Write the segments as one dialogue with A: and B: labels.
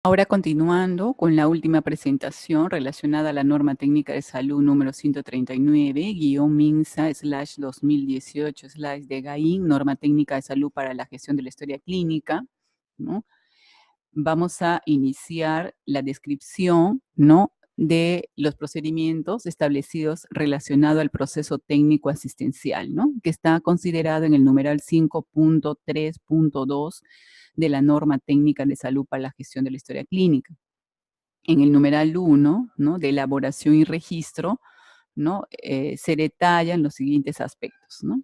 A: Ahora continuando con la última presentación relacionada a la norma técnica de salud número 139-MINSA/2018/DGAIN, norma técnica de salud para la gestión de la historia clínica, ¿no? Vamos a iniciar la descripción, ¿no?, de los procedimientos establecidos relacionado al proceso técnico asistencial, ¿no?, que está considerado en el numeral 5.3.2 de la norma técnica de salud para la gestión de la historia clínica. En el numeral 1, ¿no?, de elaboración y registro, ¿no?, se detallan los siguientes aspectos, ¿no?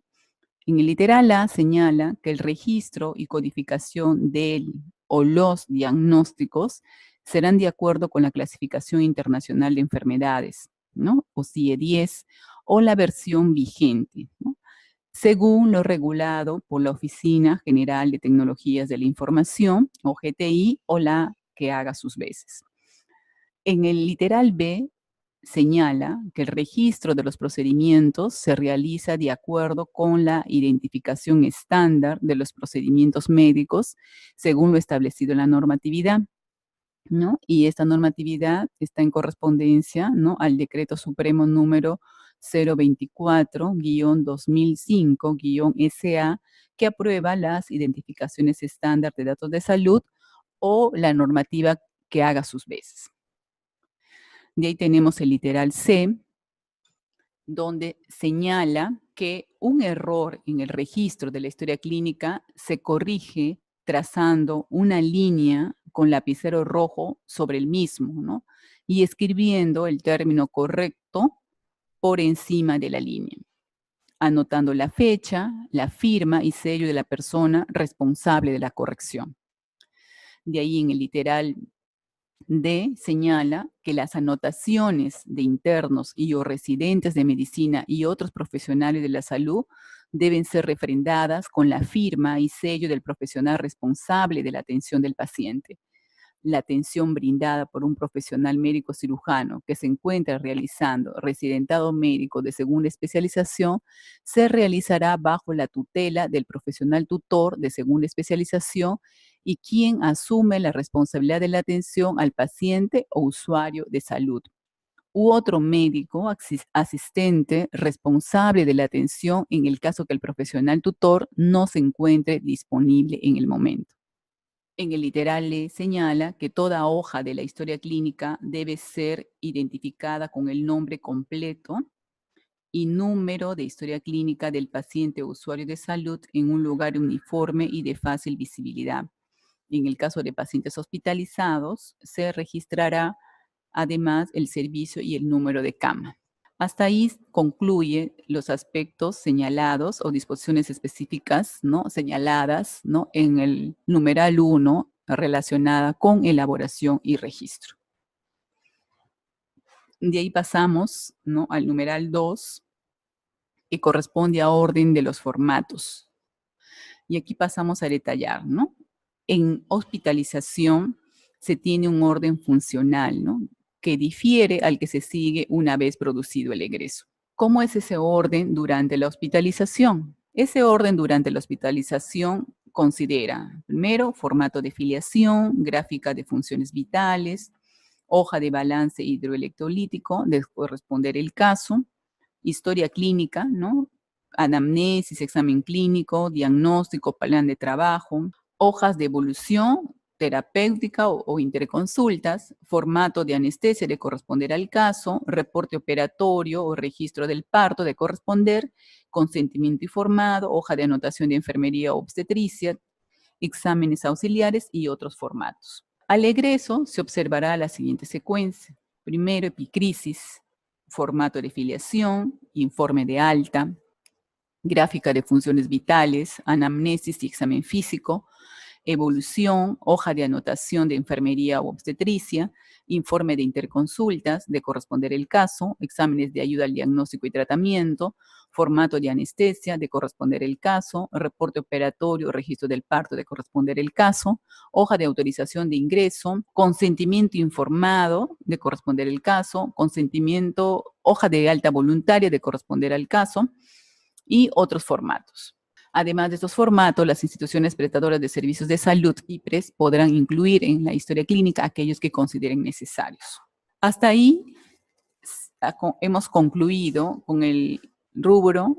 A: En el literal A señala que el registro y codificación del o los diagnósticos serán de acuerdo con la clasificación internacional de enfermedades, ¿no?, o CIE-10, o la versión vigente, ¿no?, según lo regulado por la Oficina General de Tecnologías de la Información, o GTI, o la que haga sus veces. En el literal B señala que el registro de los procedimientos se realiza de acuerdo con la identificación estándar de los procedimientos médicos, según lo establecido en la normatividad, ¿no? Y esta normatividad está en correspondencia, ¿no?, al Decreto Supremo número 024-2005-SA, que aprueba las identificaciones estándar de datos de salud o la normativa que haga sus veces. De ahí tenemos el literal C, donde señala que un error en el registro de la historia clínica se corrige trazando una línea con lapicero rojo sobre el mismo, ¿no?, y escribiendo el término correcto por encima de la línea, anotando la fecha, la firma y sello de la persona responsable de la corrección. De ahí en el literal D señala que las anotaciones de internos y o residentes de medicina y otros profesionales de la salud deben ser refrendadas con la firma y sello del profesional responsable de la atención del paciente. La atención brindada por un profesional médico cirujano que se encuentra realizando residentado médico de segunda especialización se realizará bajo la tutela del profesional tutor de segunda especialización y quien asume la responsabilidad de la atención al paciente o usuario de salud, u otro médico asistente responsable de la atención en el caso que el profesional tutor no se encuentre disponible en el momento. En el literal E señala que toda hoja de la historia clínica debe ser identificada con el nombre completo y número de historia clínica del paciente o usuario de salud en un lugar uniforme y de fácil visibilidad. En el caso de pacientes hospitalizados, se registrará además el servicio y el número de cama. Hasta ahí concluye los aspectos señalados o disposiciones específicas, ¿no?, señaladas, ¿no?, en el numeral 1 relacionada con elaboración y registro. De ahí pasamos, ¿no?, al numeral 2, que corresponde a orden de los formatos. Y aquí pasamos a detallar, ¿no? En hospitalización se tiene un orden funcional, ¿no?, que difiere al que se sigue una vez producido el egreso. ¿Cómo es ese orden durante la hospitalización? Ese orden durante la hospitalización considera, primero, formato de filiación, gráfica de funciones vitales, hoja de balance hidroelectrolítico, de corresponder el caso, historia clínica, ¿no?, anamnesis, examen clínico, diagnóstico, plan de trabajo, hojas de evolución terapéutica o interconsultas, formato de anestesia de corresponder al caso, reporte operatorio o registro del parto de corresponder, consentimiento informado, hoja de anotación de enfermería o obstetricia, exámenes auxiliares y otros formatos. Al egreso se observará la siguiente secuencia. Primero, epicrisis, formato de filiación, informe de alta, gráfica de funciones vitales, anamnesis y examen físico, evolución, hoja de anotación de enfermería o obstetricia, informe de interconsultas, de corresponder el caso, exámenes de ayuda al diagnóstico y tratamiento, formato de anestesia, de corresponder el caso, reporte operatorio, registro del parto, de corresponder el caso, hoja de autorización de ingreso, consentimiento informado, de corresponder el caso, consentimiento, hoja de alta voluntaria, de corresponder al caso, y otros formatos. Además de estos formatos, las instituciones prestadoras de servicios de salud, IPRES, podrán incluir en la historia clínica aquellos que consideren necesarios. Hasta ahí hemos concluido con el rubro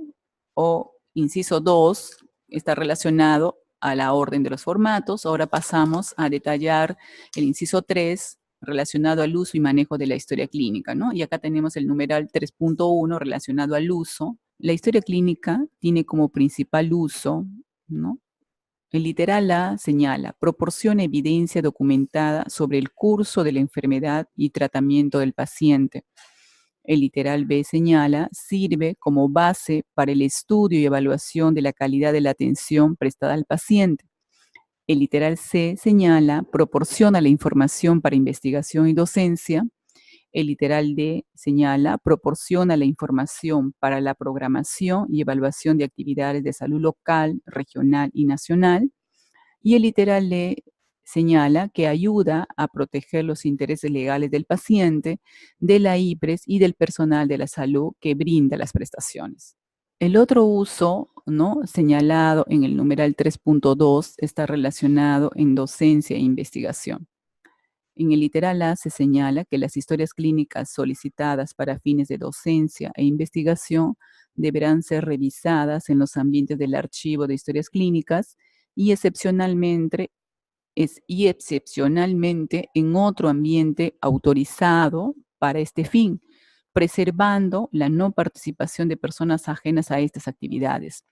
A: o inciso 2, está relacionado a la orden de los formatos. Ahora pasamos a detallar el inciso 3, relacionado al uso y manejo de la historia clínica, ¿no? Y acá tenemos el numeral 3.1 relacionado al uso. La historia clínica tiene como principal uso, ¿no? El literal A señala, proporciona evidencia documentada sobre el curso de la enfermedad y tratamiento del paciente. El literal B señala, sirve como base para el estudio y evaluación de la calidad de la atención prestada al paciente. El literal C señala, proporciona la información para investigación y docencia. El literal D señala, proporciona la información para la programación y evaluación de actividades de salud local, regional y nacional. Y el literal E señala que ayuda a proteger los intereses legales del paciente, de la IPRES y del personal de la salud que brinda las prestaciones. El otro uso, ¿no?, señalado en el numeral 3.2 está relacionado en docencia e investigación. En el literal A se señala que las historias clínicas solicitadas para fines de docencia e investigación deberán ser revisadas en los ambientes del archivo de historias clínicas y excepcionalmente en otro ambiente autorizado para este fin, preservando la no participación de personas ajenas a estas actividades.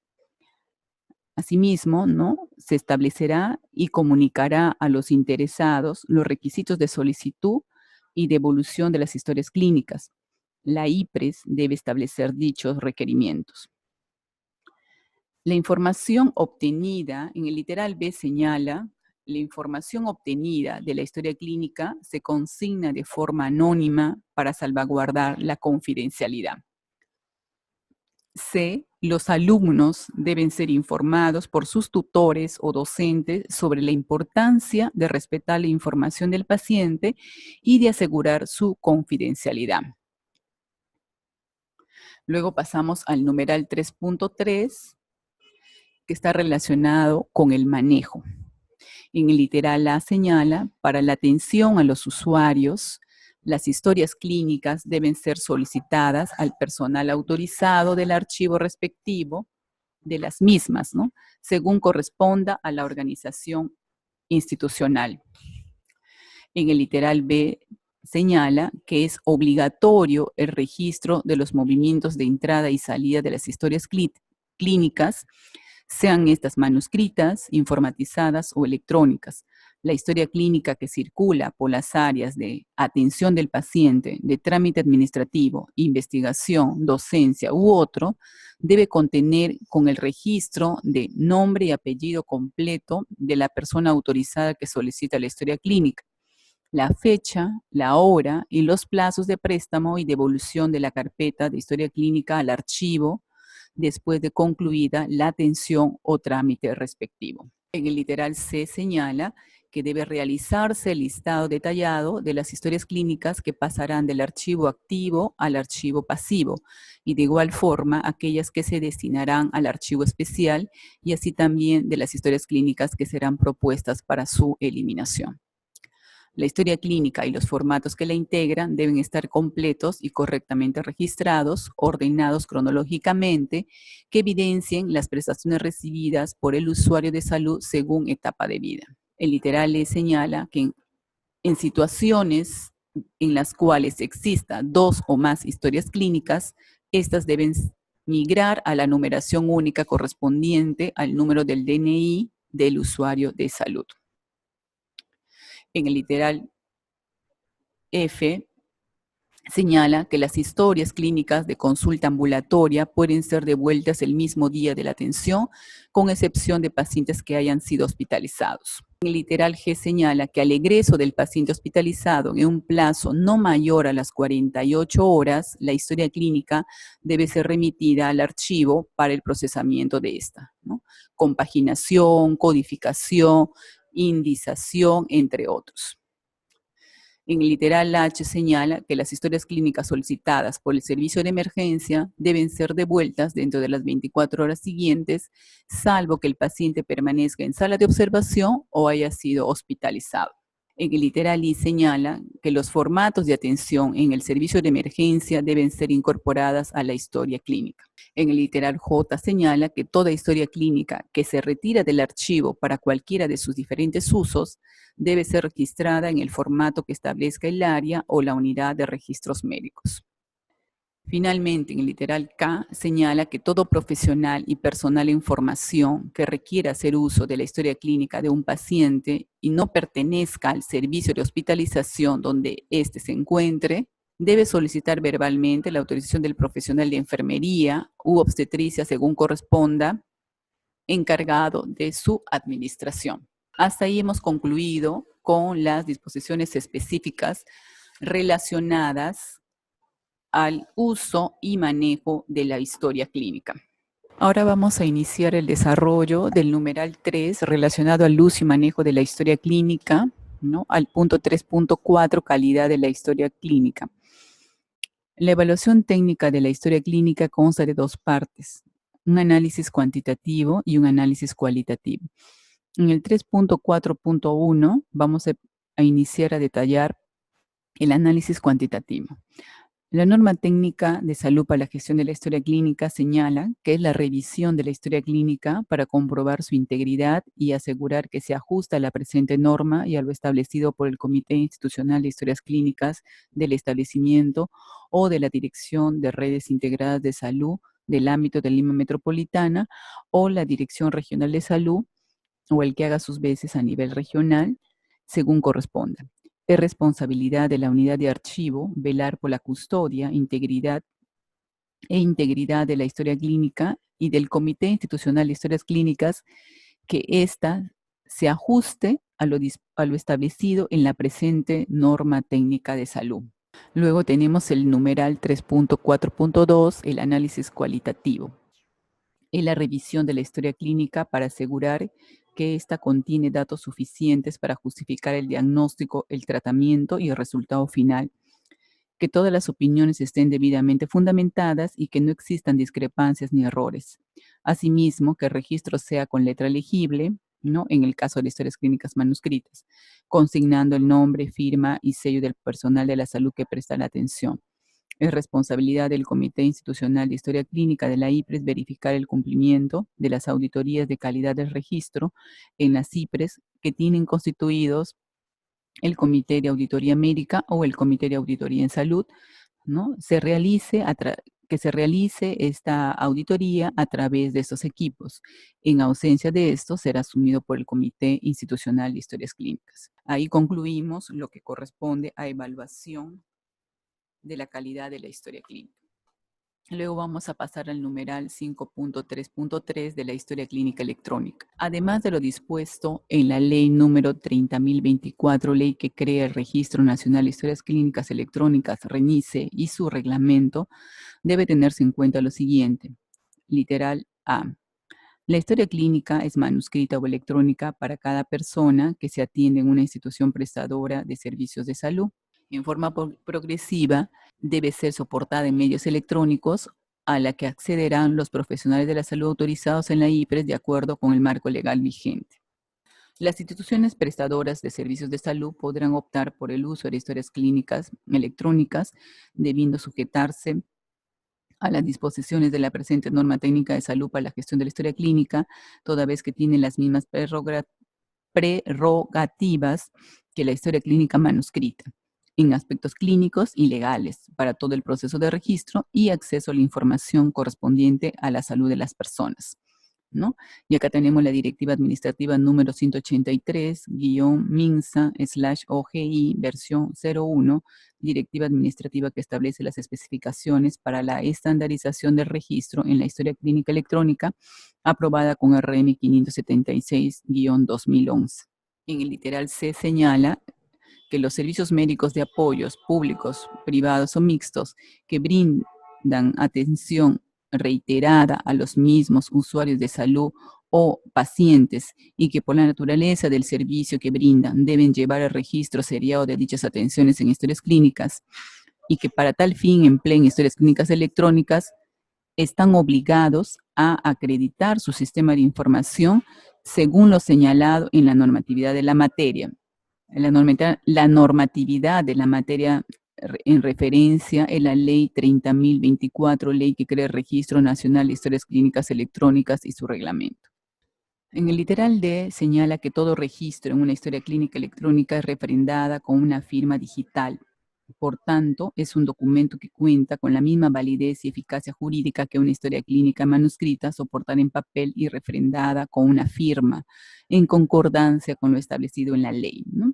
A: Asimismo, ¿no?, se establecerá y comunicará a los interesados los requisitos de solicitud y devolución de las historias clínicas. La IPRES debe establecer dichos requerimientos. La información obtenida, en el literal B señala, la información obtenida de la historia clínica se consigna de forma anónima para salvaguardar la confidencialidad. C. Los alumnos deben ser informados por sus tutores o docentes sobre la importancia de respetar la información del paciente y de asegurar su confidencialidad. Luego pasamos al numeral 3.3, que está relacionado con el manejo. En el literal A señala, para la atención a los usuarios, las historias clínicas deben ser solicitadas al personal autorizado del archivo respectivo de las mismas, ¿no?, según corresponda a la organización institucional. En el literal B señala que es obligatorio el registro de los movimientos de entrada y salida de las historias clínicas, sean estas manuscritas, informatizadas o electrónicas. La historia clínica que circula por las áreas de atención del paciente, de trámite administrativo, investigación, docencia u otro, debe contener con el registro de nombre y apellido completo de la persona autorizada que solicita la historia clínica, la fecha, la hora y los plazos de préstamo y devolución de la carpeta de historia clínica al archivo después de concluida la atención o trámite respectivo. En el literal C señala que debe realizarse el listado detallado de las historias clínicas que pasarán del archivo activo al archivo pasivo y de igual forma aquellas que se destinarán al archivo especial y así también de las historias clínicas que serán propuestas para su eliminación. La historia clínica y los formatos que la integran deben estar completos y correctamente registrados, ordenados cronológicamente, que evidencien las prestaciones recibidas por el usuario de salud según etapa de vida. El literal E señala que en situaciones en las cuales exista dos o más historias clínicas, estas deben migrar a la numeración única correspondiente al número del DNI del usuario de salud. En el literal F señala que las historias clínicas de consulta ambulatoria pueden ser devueltas el mismo día de la atención, con excepción de pacientes que hayan sido hospitalizados. En el literal G señala que al egreso del paciente hospitalizado en un plazo no mayor a las 48 horas, la historia clínica debe ser remitida al archivo para el procesamiento de esta, ¿no?, compaginación, codificación, indización, entre otros. En el literal H señala que las historias clínicas solicitadas por el servicio de emergencia deben ser devueltas dentro de las 24 horas siguientes, salvo que el paciente permanezca en sala de observación o haya sido hospitalizado. En el literal I señala que los formatos de atención en el servicio de emergencia deben ser incorporadas a la historia clínica. En el literal J señala que toda historia clínica que se retira del archivo para cualquiera de sus diferentes usos debe ser registrada en el formato que establezca el área o la unidad de registros médicos. Finalmente, en el literal K señala que todo profesional y personal en formación que requiera hacer uso de la historia clínica de un paciente y no pertenezca al servicio de hospitalización donde éste se encuentre, debe solicitar verbalmente la autorización del profesional de enfermería u obstetricia según corresponda, encargado de su administración. Hasta ahí hemos concluido con las disposiciones específicas relacionadas al uso y manejo de la historia clínica. Ahora vamos a iniciar el desarrollo del numeral 3 relacionado al uso y manejo de la historia clínica, ¿no? Al punto 3.4, calidad de la historia clínica. La evaluación técnica de la historia clínica consta de dos partes, un análisis cuantitativo y un análisis cualitativo. En el 3.4.1 vamos a iniciar a detallar el análisis cuantitativo. La norma técnica de salud para la gestión de la historia clínica señala que es la revisión de la historia clínica para comprobar su integridad y asegurar que se ajusta a la presente norma y a lo establecido por el Comité Institucional de Historias Clínicas del establecimiento o de la Dirección de Redes Integradas de Salud del ámbito de Lima Metropolitana o la Dirección Regional de Salud o el que haga sus veces a nivel regional, según corresponda. Es responsabilidad de la unidad de archivo velar por la custodia, integridad de la historia clínica y del Comité Institucional de Historias Clínicas que ésta se ajuste a lo establecido en la presente norma técnica de salud. Luego tenemos el numeral 3.4.2, el análisis cualitativo. Es la revisión de la historia clínica para asegurar que ésta contiene datos suficientes para justificar el diagnóstico, el tratamiento y el resultado final, que todas las opiniones estén debidamente fundamentadas y que no existan discrepancias ni errores. Asimismo, que el registro sea con letra legible, ¿no? En el caso de historias clínicas manuscritas, consignando el nombre, firma y sello del personal de la salud que presta la atención. Es responsabilidad del Comité Institucional de Historia Clínica de la IPRES verificar el cumplimiento de las auditorías de calidad del registro en las IPRES que tienen constituidos el Comité de Auditoría Médica o el Comité de Auditoría en Salud, ¿no? Que se realice esta auditoría a través de estos equipos. En ausencia de esto, será asumido por el Comité Institucional de Historias Clínicas. Ahí concluimos lo que corresponde a evaluación de la calidad de la historia clínica. Luego vamos a pasar al numeral 5.3.3 de la historia clínica electrónica. Además de lo dispuesto en la ley número 30.024, ley que crea el Registro Nacional de Historias Clínicas Electrónicas, RENICE, y su reglamento, debe tenerse en cuenta lo siguiente. Literal A. La historia clínica es manuscrita o electrónica para cada persona que se atiende en una institución prestadora de servicios de salud. En forma progresiva, debe ser soportada en medios electrónicos a la que accederán los profesionales de la salud autorizados en la IPRES de acuerdo con el marco legal vigente. Las instituciones prestadoras de servicios de salud podrán optar por el uso de historias clínicas electrónicas, debiendo sujetarse a las disposiciones de la presente norma técnica de salud para la gestión de la historia clínica, toda vez que tienen las mismas prerrogativas que la historia clínica manuscrita en aspectos clínicos y legales para todo el proceso de registro y acceso a la información correspondiente a la salud de las personas, ¿no? Y acá tenemos la directiva administrativa número 183-MINSA/OGI versión 01, directiva administrativa que establece las especificaciones para la estandarización del registro en la historia clínica electrónica, aprobada con RM 576-2011. En el literal C señala que los servicios médicos de apoyos públicos, privados o mixtos que brindan atención reiterada a los mismos usuarios de salud o pacientes y que por la naturaleza del servicio que brindan deben llevar el registro seriado de dichas atenciones en historias clínicas y que para tal fin empleen historias clínicas electrónicas, están obligados a acreditar su sistema de información según lo señalado en la normatividad de la materia. La normatividad de la materia en referencia en la Ley 30.024, ley que crea el Registro Nacional de Historias Clínicas Electrónicas y su reglamento. En el literal D señala que todo registro en una historia clínica electrónica es refrendada con una firma digital. Por tanto, es un documento que cuenta con la misma validez y eficacia jurídica que una historia clínica manuscrita soportada en papel y refrendada con una firma, en concordancia con lo establecido en la ley, ¿no?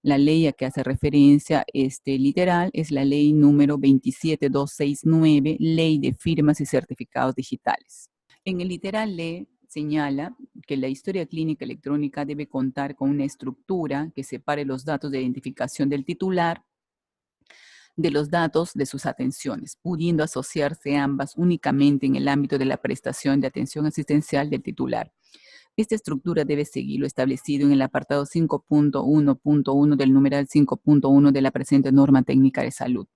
A: La ley a que hace referencia este literal es la ley número 27269, Ley de Firmas y Certificados Digitales. En el literal E señala que la historia clínica electrónica debe contar con una estructura que separe los datos de identificación del titular de los datos de sus atenciones, pudiendo asociarse ambas únicamente en el ámbito de la prestación de atención asistencial del titular. Esta estructura debe seguir lo establecido en el apartado 5.1.1 del numeral 5.1 de la presente norma técnica de salud.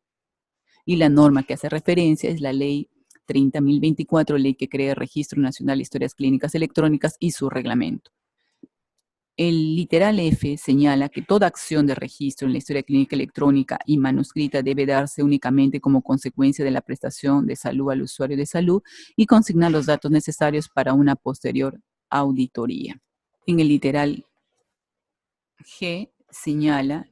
A: Y la norma que hace referencia es la Ley 30.024, ley que crea el Registro Nacional de Historias Clínicas Electrónicas y su reglamento. El literal F señala que toda acción de registro en la historia clínica electrónica y manuscrita debe darse únicamente como consecuencia de la prestación de salud al usuario de salud y consignar los datos necesarios para una posterior auditoría. En el literal G señala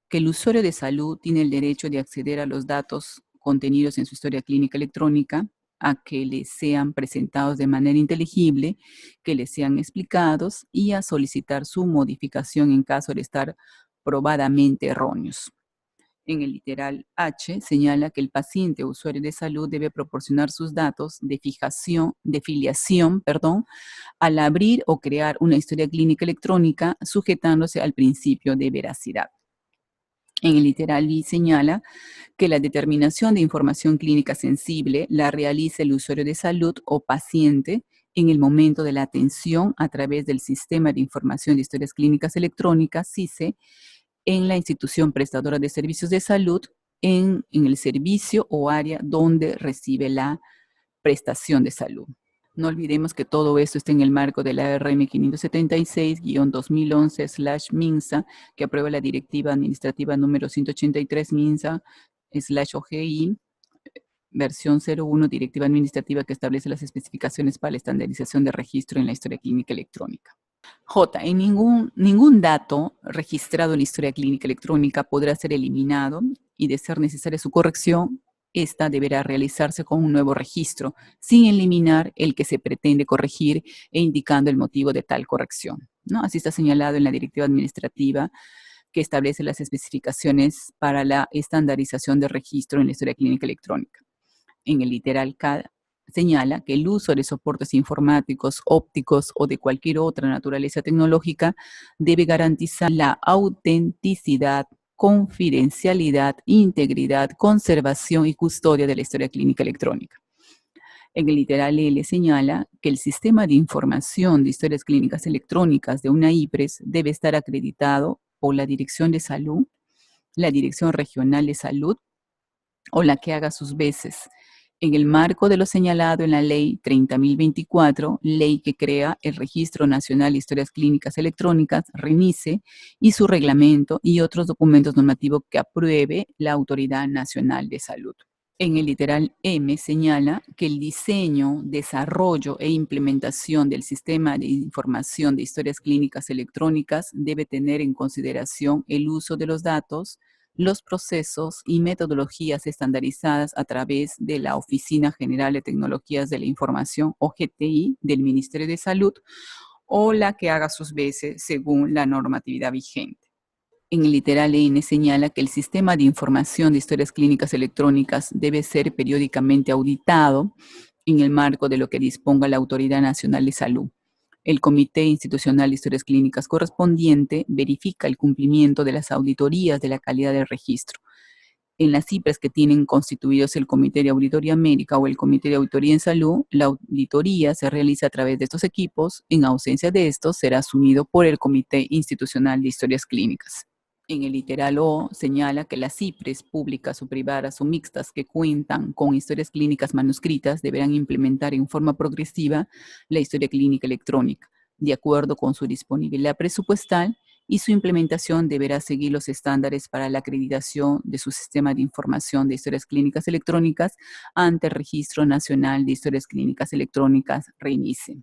A: que el usuario de salud tiene el derecho de acceder a los datos contenidos en su historia clínica electrónica, a que le sean presentados de manera inteligible, que le sean explicados y a solicitar su modificación en caso de estar probadamente erróneos. En el literal H señala que el paciente o usuario de salud debe proporcionar sus datos de filiación, al abrir o crear una historia clínica electrónica sujetándose al principio de veracidad. En el literal I señala que la determinación de información clínica sensible la realiza el usuario de salud o paciente en el momento de la atención a través del Sistema de Información de Historias Clínicas Electrónicas, SISE, en la institución prestadora de servicios de salud, en el servicio o área donde recibe la prestación de salud. No olvidemos que todo esto está en el marco de la RM 576-2011/MINSA, que aprueba la Directiva Administrativa número 183 MINSA/OGI, versión 01, Directiva Administrativa que establece las especificaciones para la estandarización de registro en la historia clínica electrónica. J. En ningún dato registrado en la historia clínica electrónica podrá ser eliminado y, de ser necesaria su corrección, esta deberá realizarse con un nuevo registro, sin eliminar el que se pretende corregir e indicando el motivo de tal corrección, ¿no? Así está señalado en la Directiva Administrativa que establece las especificaciones para la estandarización de registro en la historia clínica electrónica. En el literal K señala que el uso de soportes informáticos, ópticos o de cualquier otra naturaleza tecnológica debe garantizar la autenticidad, confidencialidad, integridad, conservación y custodia de la historia clínica electrónica. En el literal L señala que el sistema de información de historias clínicas electrónicas de una IPRES debe estar acreditado por la Dirección de Salud, la Dirección Regional de Salud o la que haga sus veces, en el marco de lo señalado en la Ley 30.024, ley que crea el Registro Nacional de Historias Clínicas Electrónicas, RENICE, y su reglamento y otros documentos normativos que apruebe la Autoridad Nacional de Salud. En el literal M señala que el diseño, desarrollo e implementación del sistema de información de historias clínicas electrónicas debe tener en consideración el uso de los datos, los procesos y metodologías estandarizadas a través de la Oficina General de Tecnologías de la Información, OGTI, del Ministerio de Salud, o la que haga sus veces según la normatividad vigente. En el literal N señala que el sistema de información de historias clínicas electrónicas debe ser periódicamente auditado en el marco de lo que disponga la Autoridad Nacional de Salud. El Comité Institucional de Historias Clínicas correspondiente verifica el cumplimiento de las auditorías de la calidad del registro. En las CIPRES que tienen constituidos el Comité de Auditoría Médica o el Comité de Auditoría en Salud, la auditoría se realiza a través de estos equipos. En ausencia de estos, será asumido por el Comité Institucional de Historias Clínicas. En el literal O señala que las CIPRES públicas o privadas o mixtas que cuentan con historias clínicas manuscritas deberán implementar en forma progresiva la historia clínica electrónica, de acuerdo con su disponibilidad presupuestal, y su implementación deberá seguir los estándares para la acreditación de su sistema de información de historias clínicas electrónicas ante el Registro Nacional de Historias Clínicas Electrónicas, RENICE.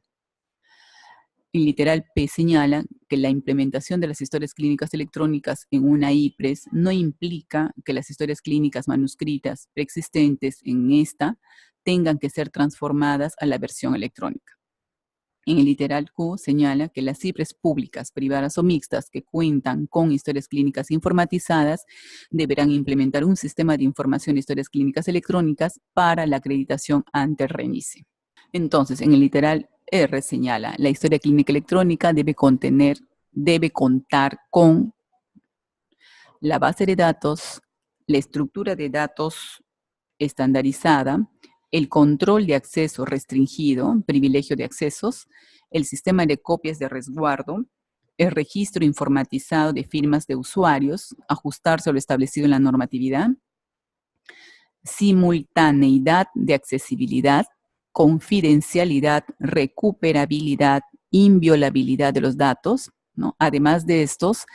A: El literal P señala que la implementación de las historias clínicas electrónicas en una IPRES no implica que las historias clínicas manuscritas preexistentes en esta tengan que ser transformadas a la versión electrónica. En el literal Q señala que las IPRES públicas, privadas o mixtas que cuentan con historias clínicas informatizadas deberán implementar un sistema de información de historias clínicas electrónicas para la acreditación ante el RENICE. Entonces, en el literal R señala, la historia clínica electrónica debe contar con la base de datos, la estructura de datos estandarizada, el control de acceso restringido, privilegio de accesos, el sistema de copias de resguardo, el registro informatizado de firmas de usuarios, ajustarse a lo establecido en la normatividad, simultaneidad de accesibilidad, confidencialidad, recuperabilidad, inviolabilidad de los datos, ¿no? Además de estos,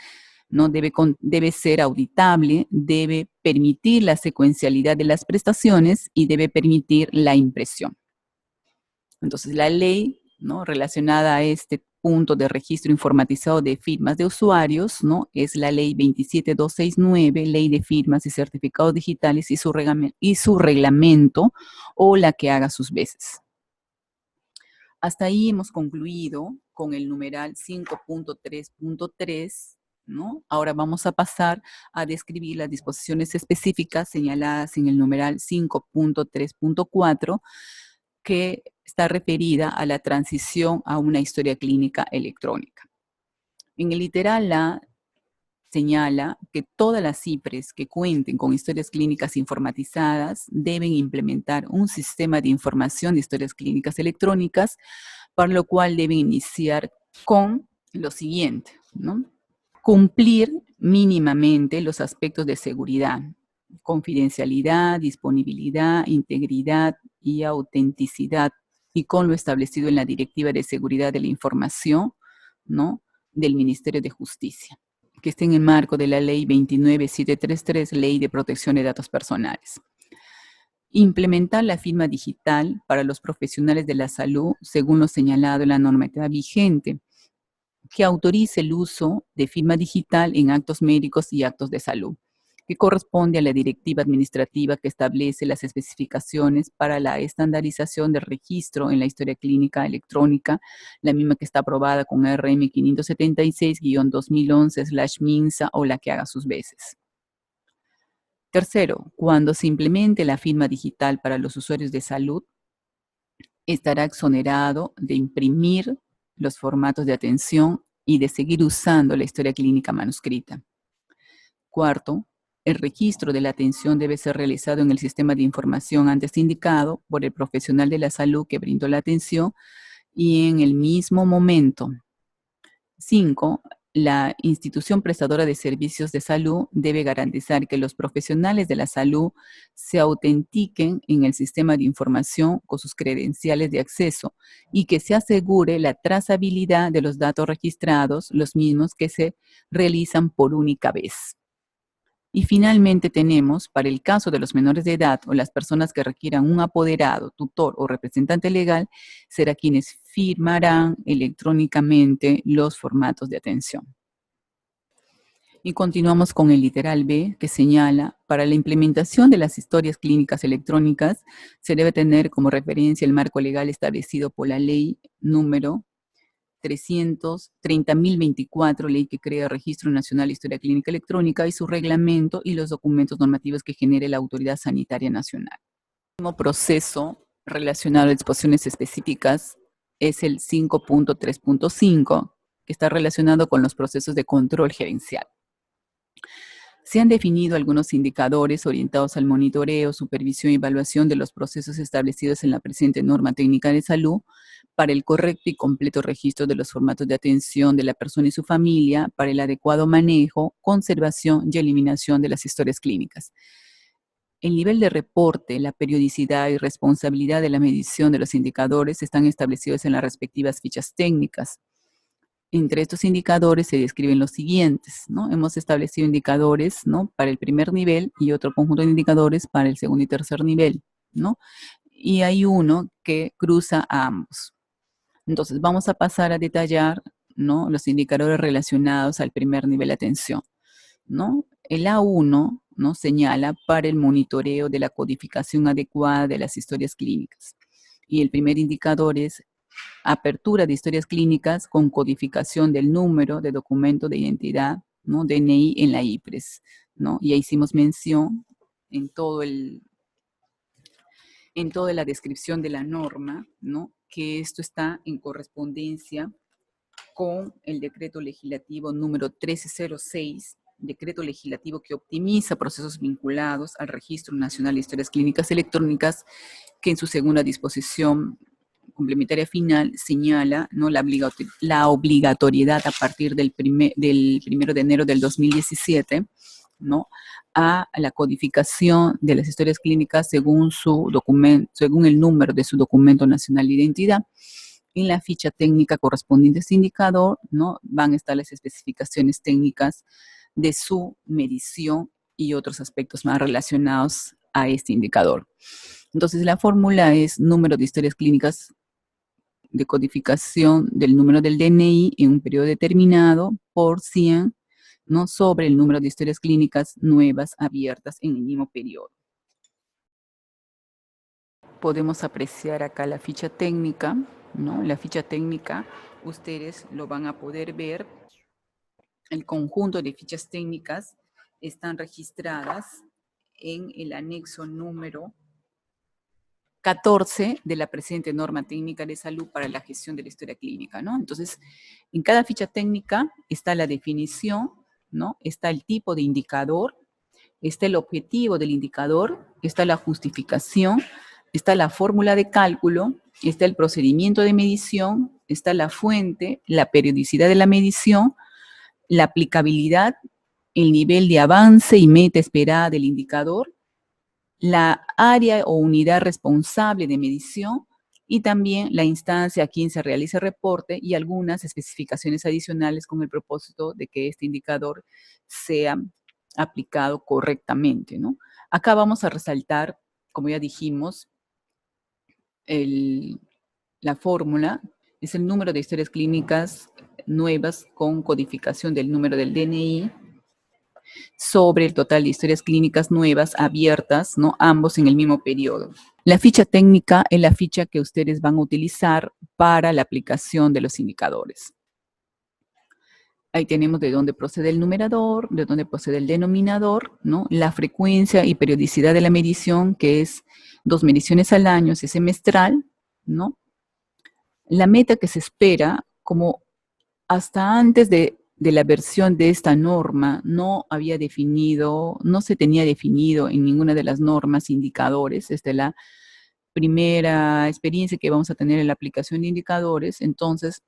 A: ¿no? Debe ser auditable, debe permitir la secuencialidad de las prestaciones y debe permitir la impresión. Entonces, la ley, ¿no?, relacionada a este punto de registro informatizado de firmas de usuarios, ¿no?, es la ley 27269, ley de firmas y certificados digitales y su reglamento o la que haga sus veces. Hasta ahí hemos concluido con el numeral 5.3.3, ¿no? Ahora vamos a pasar a describir las disposiciones específicas señaladas en el numeral 5.3.4, que está referida a la transición a una historia clínica electrónica. En el literal A señala que todas las CIPRES que cuenten con historias clínicas informatizadas deben implementar un sistema de información de historias clínicas electrónicas, para lo cual deben iniciar con lo siguiente, ¿no? Cumplir mínimamente los aspectos de seguridad, confidencialidad, disponibilidad, integridad y autenticidad, y con lo establecido en la Directiva de Seguridad de la Información, ¿no?, del Ministerio de Justicia, que esté en el marco de la Ley 29733, Ley de Protección de Datos Personales. Implementar la firma digital para los profesionales de la salud, según lo señalado en la normativa vigente, que autorice el uso de firma digital en actos médicos y actos de salud, que corresponde a la directiva administrativa que establece las especificaciones para la estandarización del registro en la historia clínica electrónica, la misma que está aprobada con RM 576-2011/MINSA o la que haga sus veces. Tercero, cuando se implemente la firma digital para los usuarios de salud, estará exonerado de imprimir los formatos de atención y de seguir usando la historia clínica manuscrita. Cuarto, el registro de la atención debe ser realizado en el sistema de información antes indicado por el profesional de la salud que brindó la atención y en el mismo momento. 5. La institución prestadora de servicios de salud debe garantizar que los profesionales de la salud se autentiquen en el sistema de información con sus credenciales de acceso y que se asegure la trazabilidad de los datos registrados, los mismos que se realizan por única vez. Y finalmente tenemos, para el caso de los menores de edad o las personas que requieran un apoderado, tutor o representante legal, será quienes firmarán electrónicamente los formatos de atención. Y continuamos con el literal B, que señala, para la implementación de las historias clínicas electrónicas, se debe tener como referencia el marco legal establecido por la ley número 330.024, ley que crea el Registro Nacional de Historia Clínica Electrónica, y su reglamento y los documentos normativos que genere la Autoridad Sanitaria Nacional. El último proceso relacionado a disposiciones específicas es el 5.3.5, que está relacionado con los procesos de control gerencial. Se han definido algunos indicadores orientados al monitoreo, supervisión y evaluación de los procesos establecidos en la presente norma técnica de salud para el correcto y completo registro de los formatos de atención de la persona y su familia, para el adecuado manejo, conservación y eliminación de las historias clínicas. El nivel de reporte, la periodicidad y responsabilidad de la medición de los indicadores están establecidos en las respectivas fichas técnicas. Entre estos indicadores se describen los siguientes, ¿no? Hemos establecido indicadores, ¿no?, para el primer nivel y otro conjunto de indicadores para el segundo y tercer nivel, ¿no? Y hay uno que cruza a ambos. Entonces, vamos a pasar a detallar, ¿no?, los indicadores relacionados al primer nivel de atención, ¿no? El A1, ¿no?, señala para el monitoreo de la codificación adecuada de las historias clínicas. Y el primer indicador es apertura de historias clínicas con codificación del número de documento de identidad, ¿no?, DNI en la IPRES, ¿no? Ya hicimos mención en toda la descripción de la norma, ¿no?, que esto está en correspondencia con el decreto legislativo número 1306, decreto legislativo que optimiza procesos vinculados al Registro Nacional de Historias Clínicas Electrónicas, que en su segunda disposición complementaria final señala, ¿no?, la obligatoriedad a partir del 1 de enero del 2017, ¿no?, a la codificación de las historias clínicas según el número de su documento nacional de identidad. En la ficha técnica correspondiente a este indicador, ¿no?, van a estar las especificaciones técnicas de su medición y otros aspectos más relacionados a este indicador. Entonces, la fórmula es número de historias clínicas de codificación del número del DNI en un periodo determinado por 100, ¿no?, sobre el número de historias clínicas nuevas abiertas en el mismo periodo. Podemos apreciar acá la ficha técnica, ¿no? La ficha técnica, ustedes lo van a poder ver. El conjunto de fichas técnicas están registradas en el anexo número 14 de la presente norma técnica de salud para la gestión de la historia clínica, ¿no? Entonces, en cada ficha técnica está la definición, ¿no? Está el tipo de indicador, está el objetivo del indicador, está la justificación, está la fórmula de cálculo, está el procedimiento de medición, está la fuente, la periodicidad de la medición, la aplicabilidad, el nivel de avance y meta esperada del indicador, la área o unidad responsable de medición y también la instancia a quien se realiza el reporte y algunas especificaciones adicionales con el propósito de que este indicador sea aplicado correctamente, ¿no? Acá vamos a resaltar, como ya dijimos, la fórmula es el número de historias clínicas nuevas con codificación del número del DNI sobre el total de historias clínicas nuevas abiertas, ¿no?, ambos en el mismo periodo. La ficha técnica es la ficha que ustedes van a utilizar para la aplicación de los indicadores. Ahí tenemos de dónde procede el numerador, de dónde procede el denominador, ¿no?, la frecuencia y periodicidad de la medición, que es 2 mediciones al año, es semestral, ¿no? La meta que se espera, como hasta antes de la versión de esta norma no se tenía definido en ninguna de las normas indicadores. Esta es la primera experiencia que vamos a tener en la aplicación de indicadores. Entonces,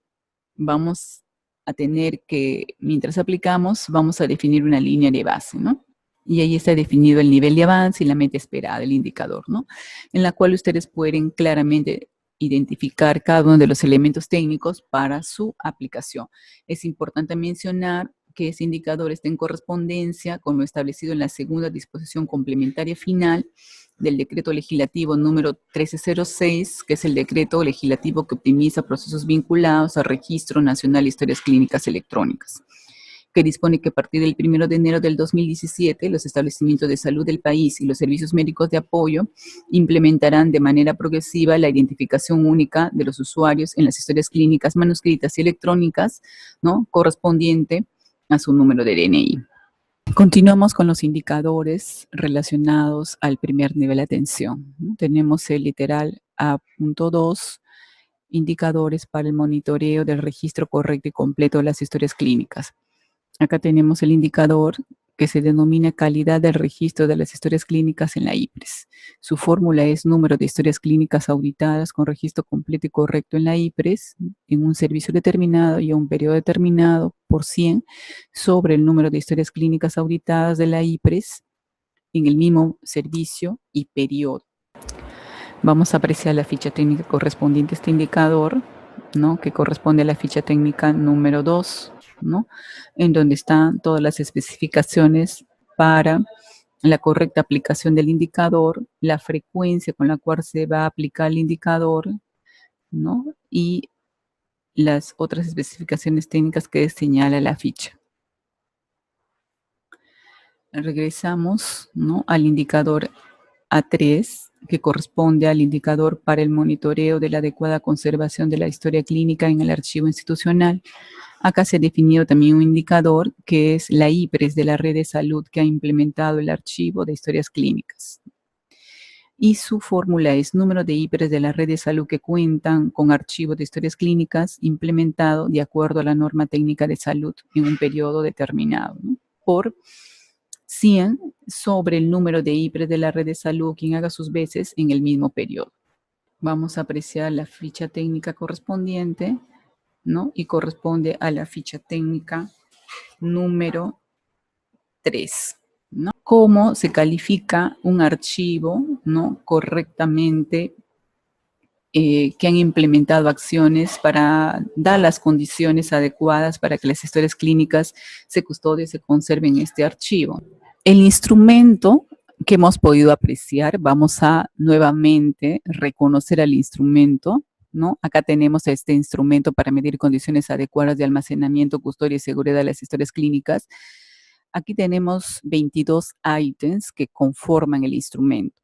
A: vamos a tener que, mientras aplicamos, vamos a definir una línea de base, ¿no? Y ahí está definido el nivel de avance y la meta esperada del indicador, ¿no?, en la cual ustedes pueden claramente identificar cada uno de los elementos técnicos para su aplicación. Es importante mencionar que ese indicador está en correspondencia con lo establecido en la segunda disposición complementaria final del decreto legislativo número 1306, que es el decreto legislativo que optimiza procesos vinculados al Registro Nacional de Historias Clínicas Electrónicas, que dispone que a partir del 1 de enero del 2017 los establecimientos de salud del país y los servicios médicos de apoyo implementarán de manera progresiva la identificación única de los usuarios en las historias clínicas manuscritas y electrónicas, ¿no?, correspondiente a su número de DNI. Continuamos con los indicadores relacionados al primer nivel de atención, ¿no? Tenemos el literal A.2, indicadores para el monitoreo del registro correcto y completo de las historias clínicas. Acá tenemos el indicador que se denomina calidad del registro de las historias clínicas en la IPRES. Su fórmula es número de historias clínicas auditadas con registro completo y correcto en la IPRES, en un servicio determinado y a un periodo determinado por 100, sobre el número de historias clínicas auditadas de la IPRES en el mismo servicio y periodo. Vamos a apreciar la ficha técnica correspondiente a este indicador, ¿no? Que corresponde a la ficha técnica número 2, ¿no? En donde están todas las especificaciones para la correcta aplicación del indicador, la frecuencia con la cual se va a aplicar el indicador, ¿no? Y las otras especificaciones técnicas que señala la ficha. Regresamos, ¿no?, al indicador A3, que corresponde al indicador para el monitoreo de la adecuada conservación de la historia clínica en el archivo institucional. Acá se ha definido también un indicador que es la IPRES de la red de salud que ha implementado el archivo de historias clínicas. Y su fórmula es número de IPRES de la red de salud que cuentan con archivo de historias clínicas implementado de acuerdo a la norma técnica de salud en un periodo determinado, ¿no?, por 100 sobre el número de IPRES de la red de salud quien haga sus veces en el mismo periodo. Vamos a apreciar la ficha técnica correspondiente, ¿no? Y corresponde a la ficha técnica número 3, ¿no? ¿Cómo se califica un archivo, ¿no?, correctamente, que han implementado acciones para dar las condiciones adecuadas para que las historias clínicas se custodien, se conserven en este archivo? El instrumento que hemos podido apreciar, vamos a nuevamente reconocer al instrumento, ¿no? Acá tenemos este instrumento para medir condiciones adecuadas de almacenamiento, custodia y seguridad de las historias clínicas. Aquí tenemos 22 ítems que conforman el instrumento.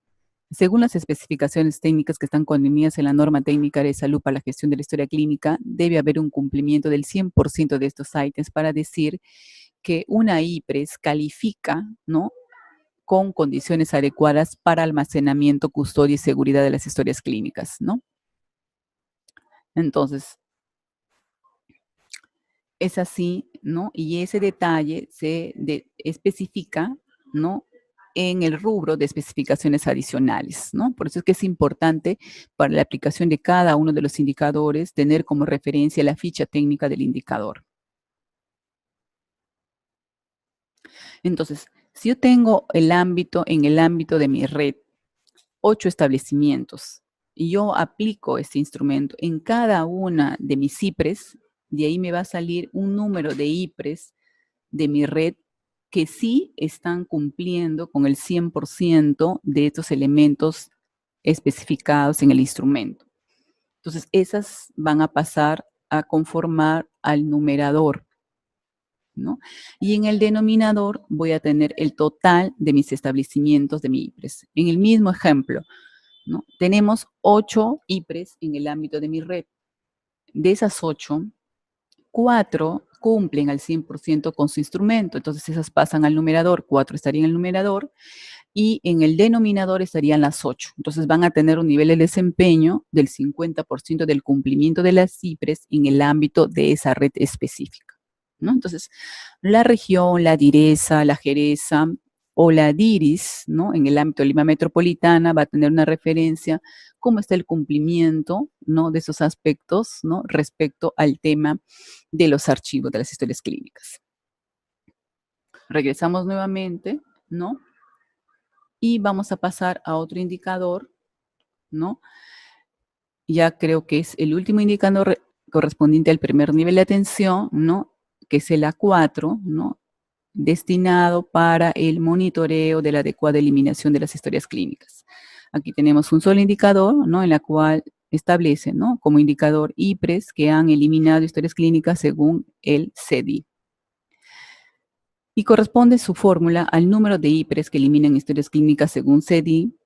A: Según las especificaciones técnicas que están contenidas en la norma técnica de salud para la gestión de la historia clínica, debe haber un cumplimiento del 100% de estos ítems para decir que una IPRES califica, ¿no?, con condiciones adecuadas para almacenamiento, custodia y seguridad de las historias clínicas, ¿no? Entonces, es así, ¿no? Y ese detalle se especifica, ¿no?, en el rubro de especificaciones adicionales, ¿no? Por eso es que es importante para la aplicación de cada uno de los indicadores tener como referencia la ficha técnica del indicador. Entonces, si yo tengo en el ámbito de mi red, 8 establecimientos, y yo aplico este instrumento en cada una de mis IPRES, de ahí me va a salir un número de IPRES de mi red que sí están cumpliendo con el 100% de estos elementos especificados en el instrumento. Entonces, esas van a pasar a conformar al numerador, ¿no? Y en el denominador voy a tener el total de mis establecimientos de mi IPRES. En el mismo ejemplo, ¿no?, tenemos 8 IPRES en el ámbito de mi red. De esas 8, 4 cumplen al 100% con su instrumento, entonces esas pasan al numerador, 4 estarían en el numerador, y en el denominador estarían las 8. Entonces van a tener un nivel de desempeño del 50% del cumplimiento de las IPRES en el ámbito de esa red específica, ¿no? Entonces, la región, la direza, la jereza o la DIRIS, ¿no?, en el ámbito de Lima Metropolitana va a tener una referencia cómo está el cumplimiento, ¿no?, de esos aspectos, ¿no?, respecto al tema de los archivos de las historias clínicas. Regresamos nuevamente, ¿no? Y vamos a pasar a otro indicador, ¿no? Ya creo que es el último indicador correspondiente al primer nivel de atención, ¿no?, que es el A4, ¿no?, destinado para el monitoreo de la adecuada eliminación de las historias clínicas. Aquí tenemos un solo indicador, ¿no?, en la cual establece, ¿no?, como indicador IPRES que han eliminado historias clínicas según el CEDI. Y corresponde su fórmula al número de IPRES que eliminan historias clínicas según CEDI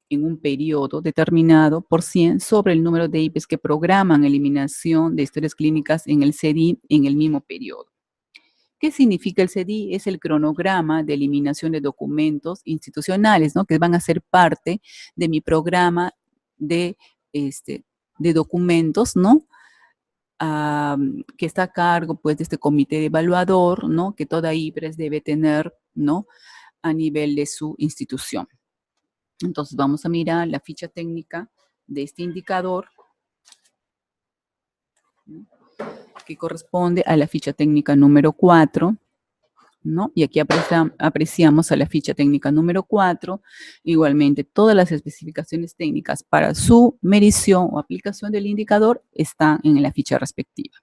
A: en un periodo determinado por 100 sobre el número de IPRES que programan eliminación de historias clínicas en el CEDI en el mismo periodo. ¿Qué significa el CEDI? Es el cronograma de eliminación de documentos institucionales, ¿no?, que van a ser parte de mi programa de documentos, ¿no?, que está a cargo, pues, de este comité evaluador, ¿no? Que toda IPRES debe tener, ¿no? A nivel de su institución. Entonces, vamos a mirar la ficha técnica de este indicador, ¿no? Que corresponde a la ficha técnica número 4, ¿no? Y aquí apreciamos a la ficha técnica número 4, igualmente todas las especificaciones técnicas para su medición o aplicación del indicador están en la ficha respectiva.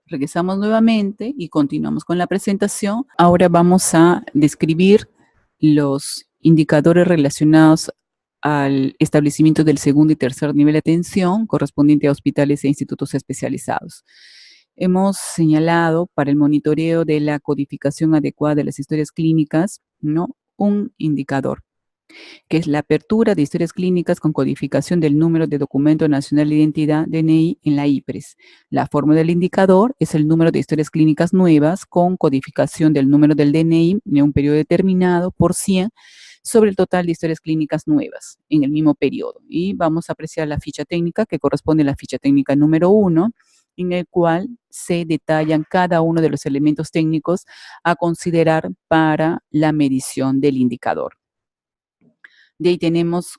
A: Regresamos nuevamente y continuamos con la presentación. Ahora vamos a describir los indicadores relacionados al establecimiento del segundo y tercer nivel de atención correspondiente a hospitales e institutos especializados. Hemos señalado para el monitoreo de la codificación adecuada de las historias clínicas, ¿no? Un indicador, que es la apertura de historias clínicas con codificación del número de documento nacional de identidad, DNI, en la IPRES. La fórmula del indicador es el número de historias clínicas nuevas con codificación del número del DNI en un periodo determinado por 100 sobre el total de historias clínicas nuevas en el mismo periodo. Y vamos a apreciar la ficha técnica que corresponde a la ficha técnica número 1, en el cual se detallan cada uno de los elementos técnicos a considerar para la medición del indicador. De ahí tenemos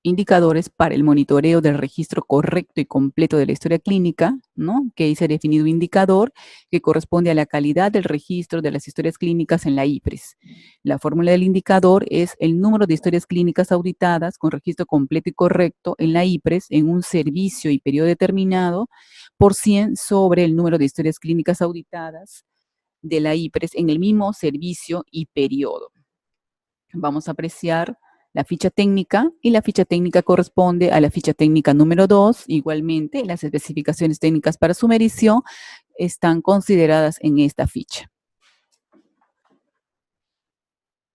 A: indicadores para el monitoreo del registro correcto y completo de la historia clínica, ¿no? Que ahí se ha definido un indicador que corresponde a la calidad del registro de las historias clínicas en la IPRES. La fórmula del indicador es el número de historias clínicas auditadas con registro completo y correcto en la IPRES en un servicio y periodo determinado por 100 sobre el número de historias clínicas auditadas de la IPRES en el mismo servicio y periodo. Vamos a apreciar la ficha técnica y la ficha técnica corresponde a la ficha técnica número 2. Igualmente, las especificaciones técnicas para su medición están consideradas en esta ficha.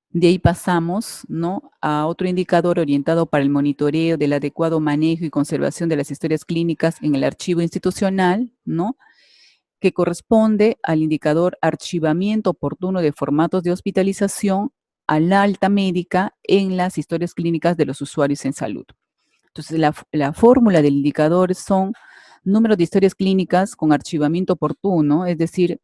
A: De ahí pasamos, ¿no? A otro indicador orientado para el monitoreo del adecuado manejo y conservación de las historias clínicas en el archivo institucional, ¿no? Que corresponde al indicador archivamiento oportuno de formatos de hospitalización a la alta médica en las historias clínicas de los usuarios en salud. Entonces, la fórmula del indicador son número de historias clínicas con archivamiento oportuno, es decir,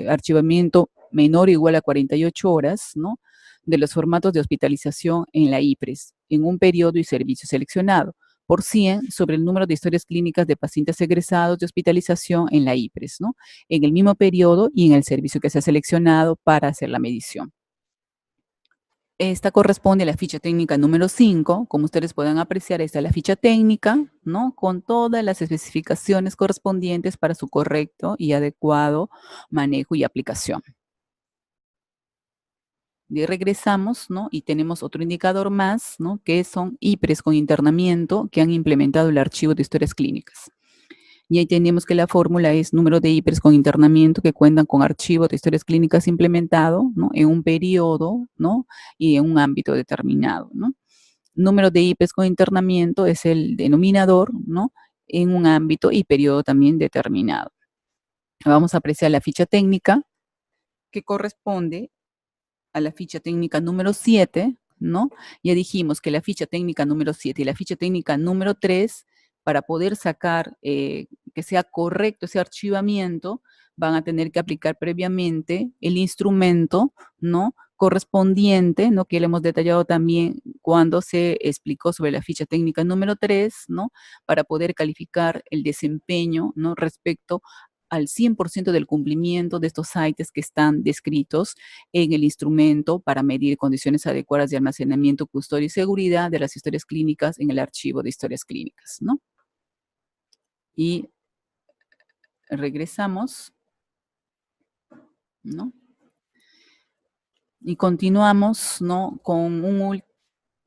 A: archivamiento menor o igual a 48 horas, ¿no? De los formatos de hospitalización en la IPRES, en un periodo y servicio seleccionado, por 100 sobre el número de historias clínicas de pacientes egresados de hospitalización en la IPRES, ¿no? En el mismo periodo y en el servicio que se ha seleccionado para hacer la medición. Esta corresponde a la ficha técnica número 5. Como ustedes pueden apreciar, esta es la ficha técnica, ¿no? Con todas las especificaciones correspondientes para su correcto y adecuado manejo y aplicación. Y regresamos, ¿no? Y tenemos otro indicador más, ¿no? Que son IPRES con internamiento que han implementado el archivo de historias clínicas. Y ahí tenemos que la fórmula es número de IPRES con internamiento que cuentan con archivo de historias clínicas implementado, ¿no? En un periodo, ¿no? Y en un ámbito determinado, ¿no? Número de IPRES con internamiento es el denominador, ¿no? En un ámbito y periodo también determinado. Vamos a apreciar la ficha técnica que corresponde a la ficha técnica número 7, ¿no? Ya dijimos que la ficha técnica número 7 y la ficha técnica número 3, para poder sacar que sea correcto ese archivamiento, van a tener que aplicar previamente el instrumento, ¿no? Correspondiente, ¿no? Que le hemos detallado también cuando se explicó sobre la ficha técnica número 3, ¿no? Para poder calificar el desempeño, ¿no? Respecto al 100% del cumplimiento de estos sites que están descritos en el instrumento para medir condiciones adecuadas de almacenamiento, custodia y seguridad de las historias clínicas en el archivo de historias clínicas, ¿no? Y regresamos, ¿no? Y continuamos, ¿no? Con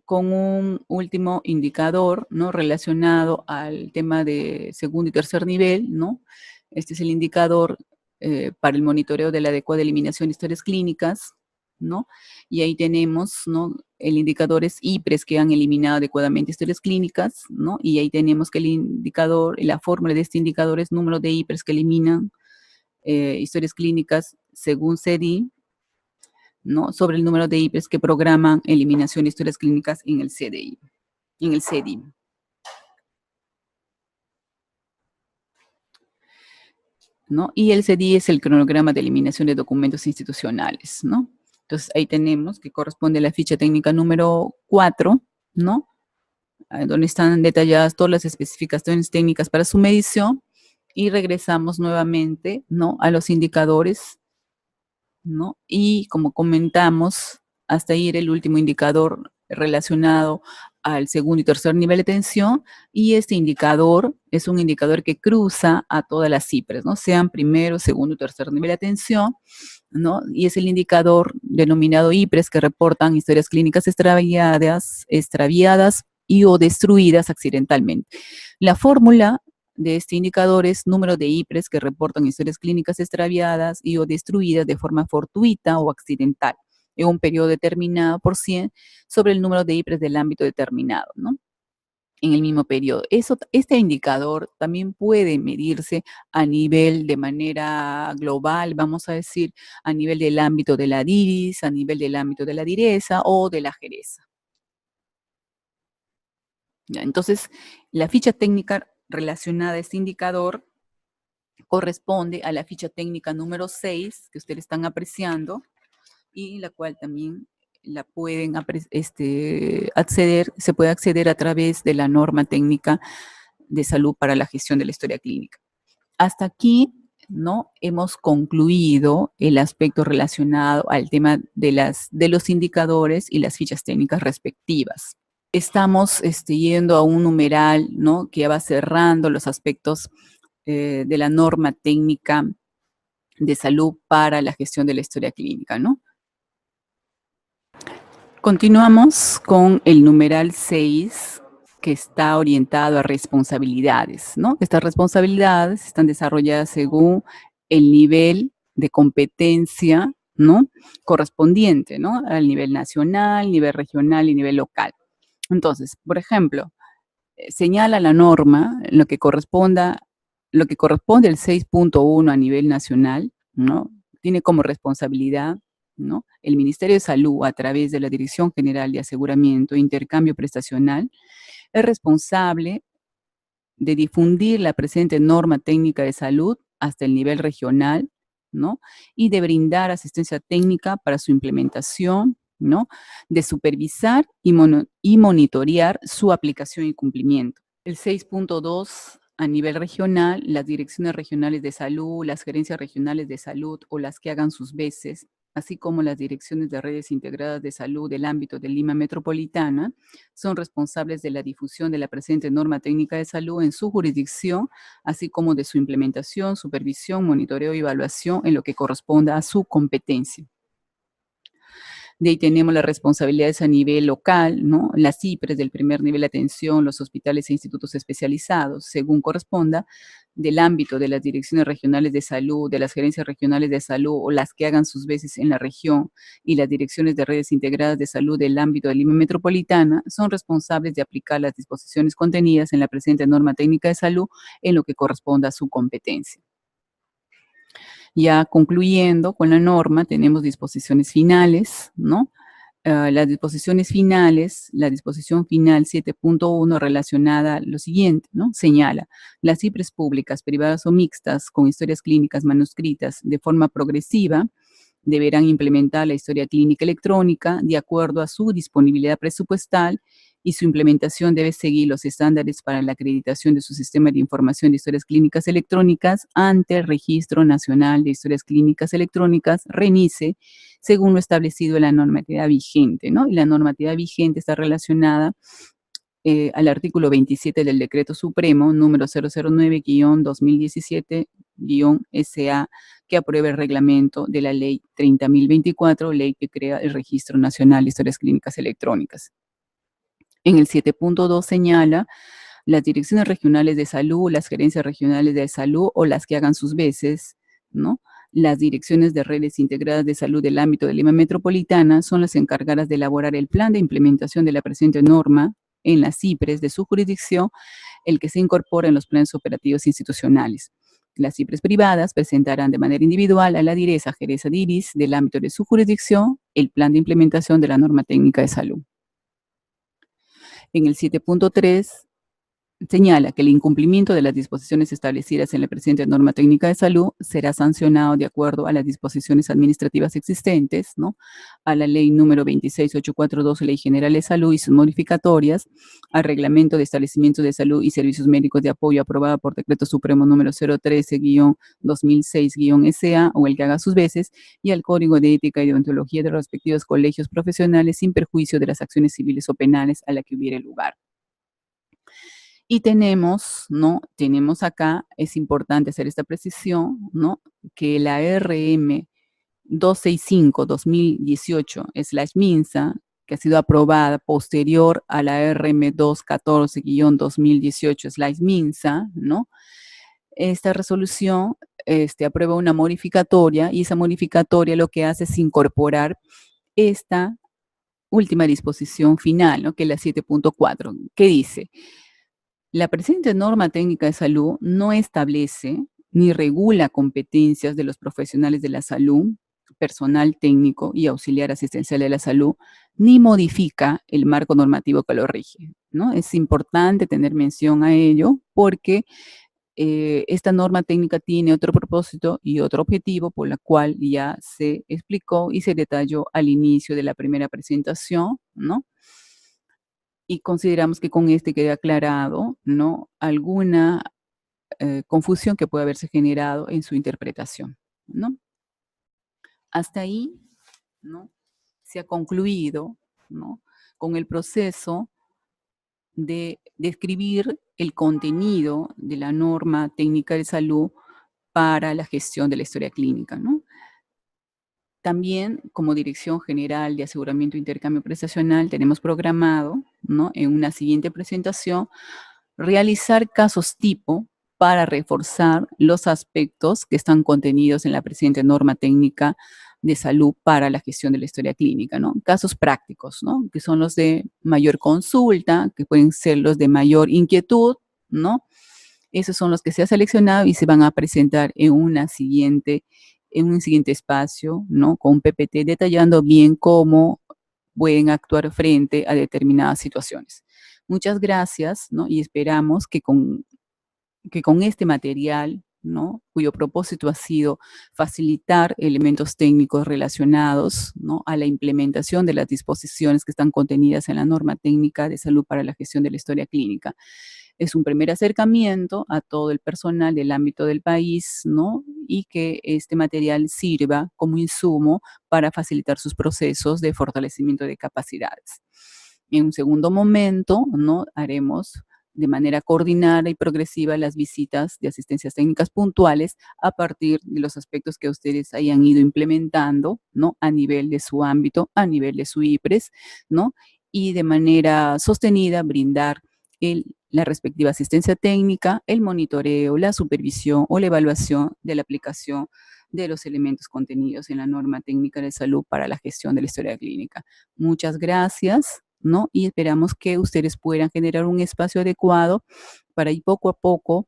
A: un último indicador, ¿no? Relacionado al tema de segundo y tercer nivel, ¿no? Este es el indicador para el monitoreo de la adecuada eliminación de historias clínicas, ¿no? Y ahí tenemos, ¿no? El indicador es IPRES que han eliminado adecuadamente historias clínicas, ¿no? Y ahí tenemos que el indicador, la fórmula de este indicador es número de IPRES que eliminan historias clínicas según CDI, ¿no? Sobre el número de IPRES que programan eliminación de historias clínicas en el CDI, en el CDI. ¿no? Y el CDI es el cronograma de eliminación de documentos institucionales, ¿no? Entonces, ahí tenemos que corresponde a la ficha técnica número 4, ¿no? Donde están detalladas todas las especificaciones técnicas para su medición, y regresamos nuevamente, ¿no?, a los indicadores, ¿no? Y como comentamos, hasta ahí era el último indicador relacionado al segundo y tercer nivel de tensión, y este indicador es un indicador que cruza a todas las CIPRES, ¿no? Sean primero, segundo y tercer nivel de tensión, ¿no? Y es el indicador denominado IPRES, que reportan historias clínicas extraviadas y o destruidas accidentalmente. La fórmula de este indicador es número de IPRES que reportan historias clínicas extraviadas y o destruidas de forma fortuita o accidental en un periodo determinado por 100 sobre el número de IPRES del ámbito determinado, ¿no?, en el mismo periodo. Este indicador también puede medirse a nivel de manera global, vamos a decir, a nivel del ámbito de la DIRIS, a nivel del ámbito de la DIRESA o de la JERESA. Ya, entonces, la ficha técnica relacionada a este indicador corresponde a la ficha técnica número 6 que ustedes están apreciando, y la cual también la pueden acceder, se puede acceder a través de la norma técnica de salud para la gestión de la historia clínica. Hasta aquí, ¿no?, hemos concluido el aspecto relacionado al tema de los indicadores y las fichas técnicas respectivas. Estamos yendo a un numeral, ¿no?, que va cerrando los aspectos de la norma técnica de salud para la gestión de la historia clínica, ¿no? Continuamos con el numeral 6, que está orientado a responsabilidades, ¿no? Estas responsabilidades están desarrolladas según el nivel de competencia, ¿no?, correspondiente, ¿no?, al nivel nacional, nivel regional y nivel local. Entonces, por ejemplo, señala la norma lo que corresponde al 6.1 a nivel nacional, ¿no? Tiene como responsabilidad, ¿no?, el Ministerio de Salud, a través de la Dirección General de Aseguramiento e Intercambio Prestacional, es responsable de difundir la presente norma técnica de salud hasta el nivel regional, ¿no?, y de brindar asistencia técnica para su implementación, ¿no?, de supervisar y monitorear su aplicación y cumplimiento. El 6.2, a nivel regional, las direcciones regionales de salud, las gerencias regionales de salud o las que hagan sus veces, así como las direcciones de redes integradas de salud del ámbito de Lima Metropolitana, son responsables de la difusión de la presente norma técnica de salud en su jurisdicción, así como de su implementación, supervisión, monitoreo y evaluación en lo que corresponda a su competencia. De ahí tenemos las responsabilidades a nivel local, ¿no?, las CIPRES del primer nivel de atención, los hospitales e institutos especializados, según corresponda, del ámbito de las direcciones regionales de salud, de las gerencias regionales de salud o las que hagan sus veces en la región, y las direcciones de redes integradas de salud del ámbito de Lima Metropolitana, son responsables de aplicar las disposiciones contenidas en la presente norma técnica de salud en lo que corresponda a su competencia. Ya concluyendo con la norma, tenemos disposiciones finales, ¿no? Las disposiciones finales, la disposición final 7.1 relacionada a lo siguiente, ¿no? Señala, las CIPRES públicas, privadas o mixtas con historias clínicas manuscritas de forma progresiva deberán implementar la historia clínica electrónica de acuerdo a su disponibilidad presupuestal, y su implementación debe seguir los estándares para la acreditación de su sistema de información de historias clínicas electrónicas ante el Registro Nacional de Historias Clínicas Electrónicas, RENICE, según lo establecido en la normatividad vigente, ¿no? Y la normatividad vigente está relacionada al artículo 27 del Decreto Supremo número 009-2017-SA, que aprueba el reglamento de la Ley 30.024, ley que crea el Registro Nacional de Historias Clínicas Electrónicas. En el 7.2 señala, las direcciones regionales de salud, las gerencias regionales de salud o las que hagan sus veces, ¿no?, las direcciones de redes integradas de salud del ámbito de Lima Metropolitana son las encargadas de elaborar el plan de implementación de la presente norma en las CIPRES de su jurisdicción, el que se incorpora en los planes operativos institucionales. Las CIPRES privadas presentarán de manera individual a la DIRESA, JERESA, DIRIS, del ámbito de su jurisdicción, el plan de implementación de la norma técnica de salud. En el 7.3, señala que el incumplimiento de las disposiciones establecidas en la presente norma técnica de salud será sancionado de acuerdo a las disposiciones administrativas existentes, ¿no? A la ley número 26842, Ley General de Salud y sus modificatorias, al reglamento de establecimientos de salud y servicios médicos de apoyo aprobada por decreto supremo número 013-2006-SA o el que haga sus veces, y al Código de Ética y Deontología de los respectivos colegios profesionales sin perjuicio de las acciones civiles o penales a la que hubiere lugar. Y tenemos, ¿no? Tenemos acá, es importante hacer esta precisión, ¿no? Que la RM 265-2018/MINSA, que ha sido aprobada posterior a la RM 214-2018/MINSA, ¿no? Esta resolución aprueba una modificatoria y esa modificatoria lo que hace es incorporar esta última disposición final, ¿no? Que es la 7.4, que dice: la presente norma técnica de salud no establece ni regula competencias de los profesionales de la salud, personal técnico y auxiliar asistencial de la salud, ni modifica el marco normativo que lo rige, ¿no? Es importante tener mención a ello porque esta norma técnica tiene otro propósito y otro objetivo por la cual ya se explicó y se detalló al inicio de la primera presentación, ¿no? Y consideramos que con este queda aclarado, ¿no? Alguna confusión que puede haberse generado en su interpretación, ¿no? Hasta ahí, ¿no? Se ha concluido, ¿no? Con el proceso de describir el contenido de la norma técnica de salud para la gestión de la historia clínica, ¿no? También, como Dirección General de Aseguramiento e Intercambio Prestacional, tenemos programado, ¿no? En una siguiente presentación, realizar casos tipo para reforzar los aspectos que están contenidos en la presente norma técnica de salud para la gestión de la historia clínica, ¿no? Casos prácticos, ¿no? Que son los de mayor consulta, que pueden ser los de mayor inquietud, ¿no? Esos son los que se han seleccionado y se van a presentar en un siguiente espacio, ¿no? Con un PPT detallando bien cómo pueden actuar frente a determinadas situaciones. Muchas gracias, ¿no? Y esperamos que con este material, ¿no? Cuyo propósito ha sido facilitar elementos técnicos relacionados, ¿no? A la implementación de las disposiciones que están contenidas en la norma técnica de salud para la gestión de la historia clínica. Es un primer acercamiento a todo el personal del ámbito del país, ¿no? Y que este material sirva como insumo para facilitar sus procesos de fortalecimiento de capacidades. En un segundo momento, ¿no? Haremos de manera coordinada y progresiva las visitas de asistencias técnicas puntuales a partir de los aspectos que ustedes hayan ido implementando, ¿no? A nivel de su ámbito, a nivel de su IPRES, ¿no? Y de manera sostenida brindar la respectiva asistencia técnica, el monitoreo, la supervisión o la evaluación de la aplicación de los elementos contenidos en la norma técnica de salud para la gestión de la historia clínica. Muchas gracias, ¿no? Y esperamos que ustedes puedan generar un espacio adecuado para ir poco a poco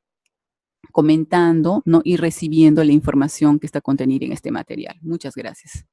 A: comentando, ¿no? Y recibiendo la información que está contenida en este material. Muchas gracias.